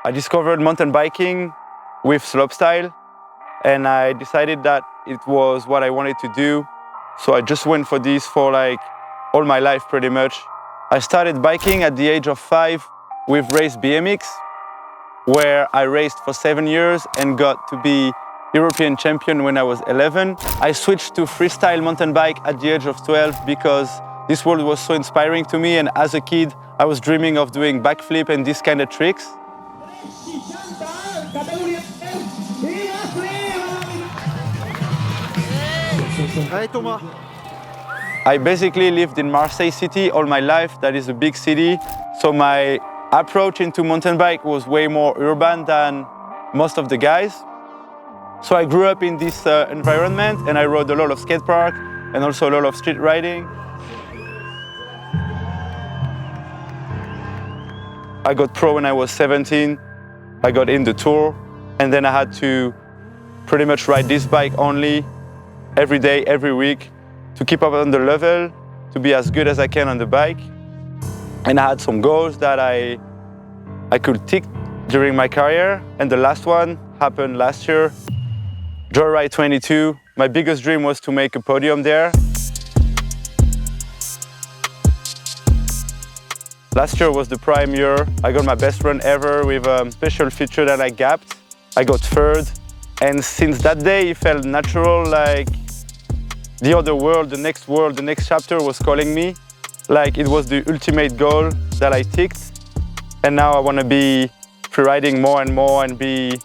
I discovered mountain biking with slopestyle, and I decided that it was what I wanted to do. So I just went for this for like all my life pretty much. I started biking at the age of 5 with race BMX, where I raced for 7 years and got to be European champion when I was 11. I switched to freestyle mountain bike at the age of 12 because this world was so inspiring to me, and as a kid I was dreaming of doing backflip and these kind of tricks. Hi Thomas. I basically lived in Marseille city all my life. That is a big city, so my approach into mountain bike was way more urban than most of the guys. So I grew up in this environment, and I rode a lot of skate park and also a lot of street riding. I got pro when I was 17. I got in the tour, and then I had to pretty much ride this bike only every day, every week, to keep up on the level, to be as good as I can on the bike. And I had some goals that I could tick during my career, and the last one happened last year. Joyride 22. My biggest dream was to make a podium there. Last year was the prime year. I got my best run ever with a special feature that I gapped. I got third, and since that day it felt natural, like the other world, the next chapter was calling me. Like it was the ultimate goal that I ticked. And now I want to be freeriding more and more and be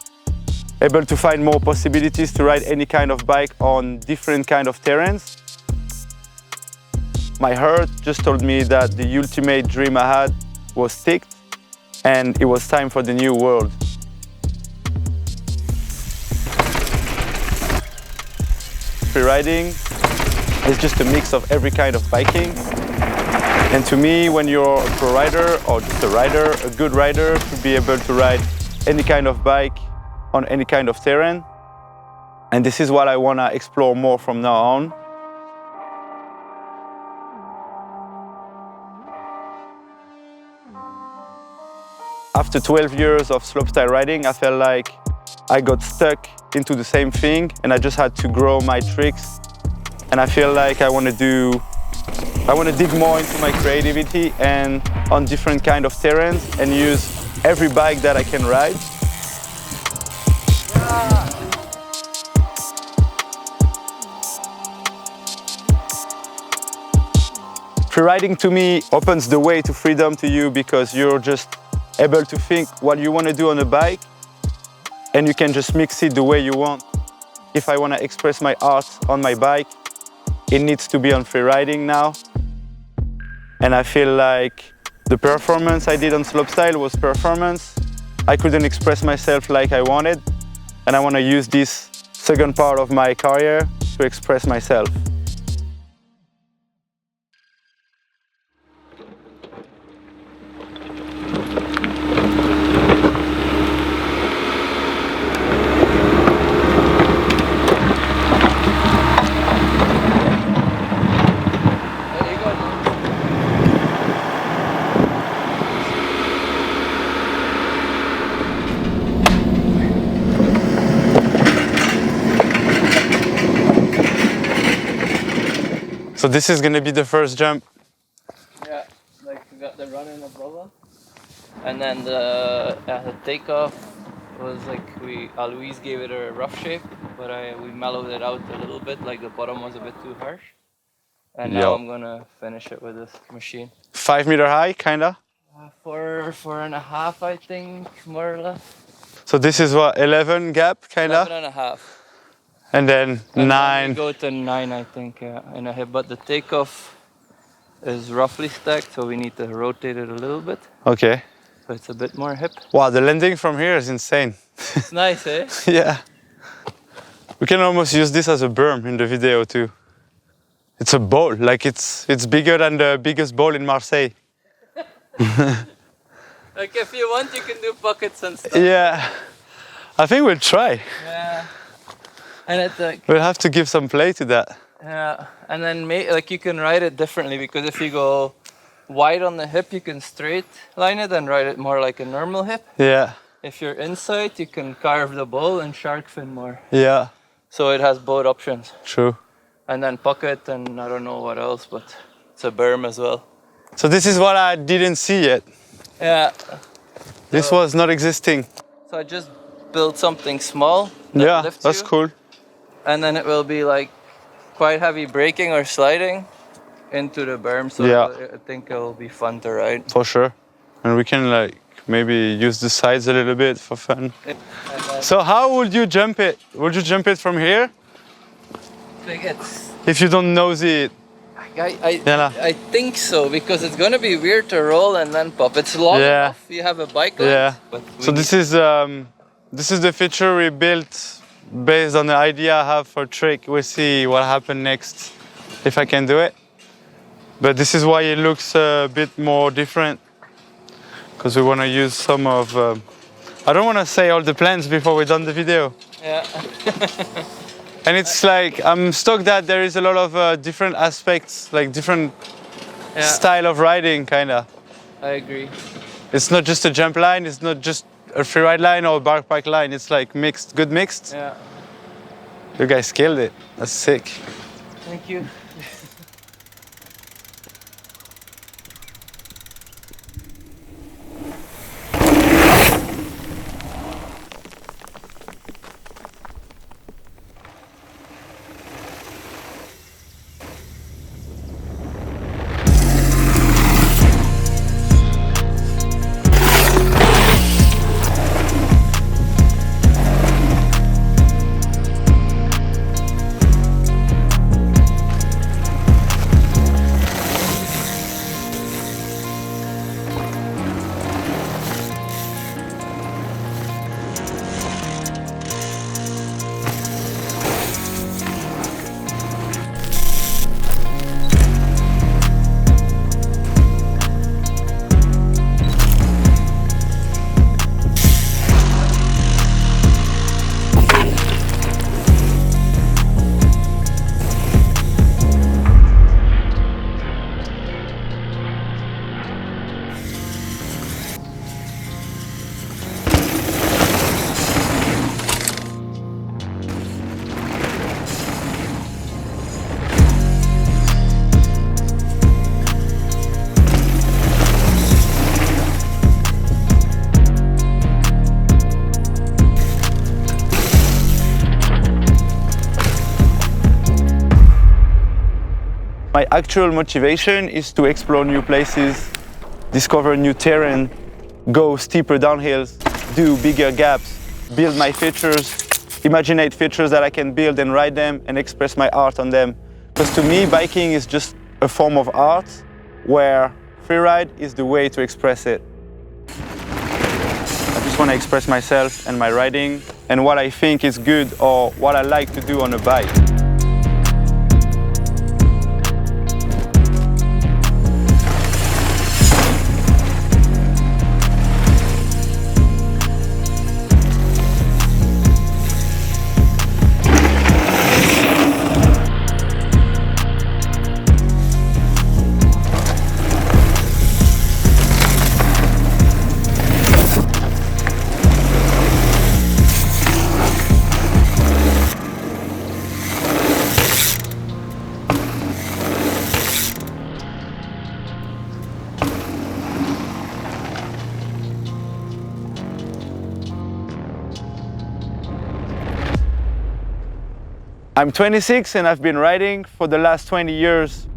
able to find more possibilities to ride any kind of bike on different kind of terrains. My heart just told me that the ultimate dream I had was ticked, and it was time for the new world. Freeriding is just a mix of every kind of biking. And to me, when you're a pro rider or just a rider, a good rider should be able to ride any kind of bike on any kind of terrain. And this is what I want to explore more from now on. After 12 years of slopestyle riding, I felt like I got stuck into the same thing, and I just had to grow my tricks. And I feel like I want to dig more into my creativity and on different kind of terrains and use every bike that I can ride. Freeriding to me opens the way to freedom to you, because you're just able to think what you want to do on a bike, and you can just mix it the way you want. If I want to express my art on my bike, it needs to be on freeriding now. And I feel like the performance I did on slopestyle was performance. I couldn't express myself like I wanted, and I want to use this second part of my career to express myself. So this is gonna be the first jump. Yeah, like we got the run in above us. And then the takeoff was like Alois gave it a rough shape, but we mellowed it out a little bit, like the bottom was a bit too harsh. And now I'm gonna finish it with this machine. 5 meter high, kinda? 4.5, I think, more or less. So this is what, 11 gap, kinda? 11.5. And then 9. We go to 9, I think, yeah, in a hip. But the takeoff is roughly stacked, so we need to rotate it a little bit. Okay. So it's a bit more hip. Wow, the landing from here is insane. It's nice, eh? Yeah. We can almost use this as a berm in the video too. It's a bowl, like it's bigger than the biggest bowl in Marseille. Like if you want, you can do buckets and stuff. Yeah. I think we'll try. Yeah. And it's like, we'll have to give some play to that. Yeah, and then like you can ride it differently, because if you go wide on the hip, you can straight line it and ride it more like a normal hip. Yeah. if you're inside, you can carve the bowl and shark fin more. Yeah, So it has both options. true. And then pocket and I don't know what else, but it's a berm as well. So this is what I didn't see yet. Yeah. This was not existing. So I just built something small. That Yeah, lifts that's you, cool. And then it will be like quite heavy braking or sliding into the berm. So Yeah. I think it will be fun to ride. For sure. And we can like maybe use the sides a little bit for fun. And then So how would you jump it? Would you jump it from here? I think it's. If you don't nose it. Yeah. I think so, because it's gonna be weird to roll and then pop. It's long Yeah. enough. You have a bike lane, Yeah. but So this is the feature we built based on the idea I have for trick. We'll see what happens next if I can do it. But this is why it looks a bit more different, because we want to use some of. I don't want to say all the plans before we're done the video. Yeah. And it's like I'm stoked that there is a lot of different aspects, like different Yeah. style of riding, kinda. I agree. It's not just a jump line. It's not just a freeride line or a bikepark line. It's like mixed, good mixed. Yeah. You guys killed it. That's sick. Thank you. My actual motivation is to explore new places, discover new terrain, go steeper downhills, do bigger gaps, build my features, imaginate features that I can build and ride them and express my art on them. Because to me, biking is just a form of art where freeride is the way to express it. I just want to express myself and my riding and what I think is good or what I like to do on a bike. I'm 26 and I've been riding for the last 20 years.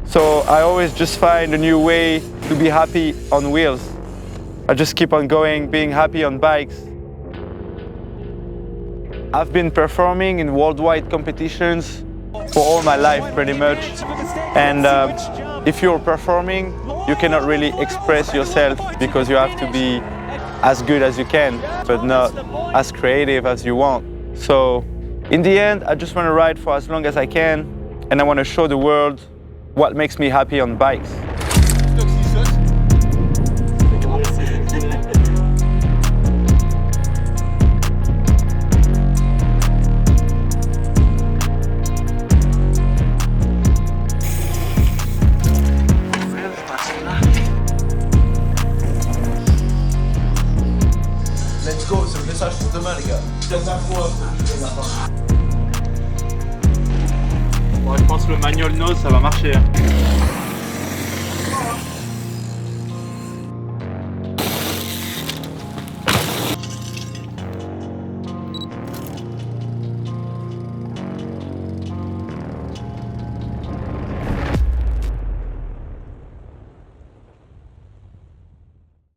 So I always just find a new way to be happy on wheels. I just keep on going, being happy on bikes. I've been performing in worldwide competitions for all my life pretty much. And if you're performing, you cannot really express yourself because you have to be as good as you can, but not as creative as you want. So in the end, I just want to ride for as long as I can, and I want to show the world what makes me happy on bikes. Let's le manual nose, ça va marcher. Hein.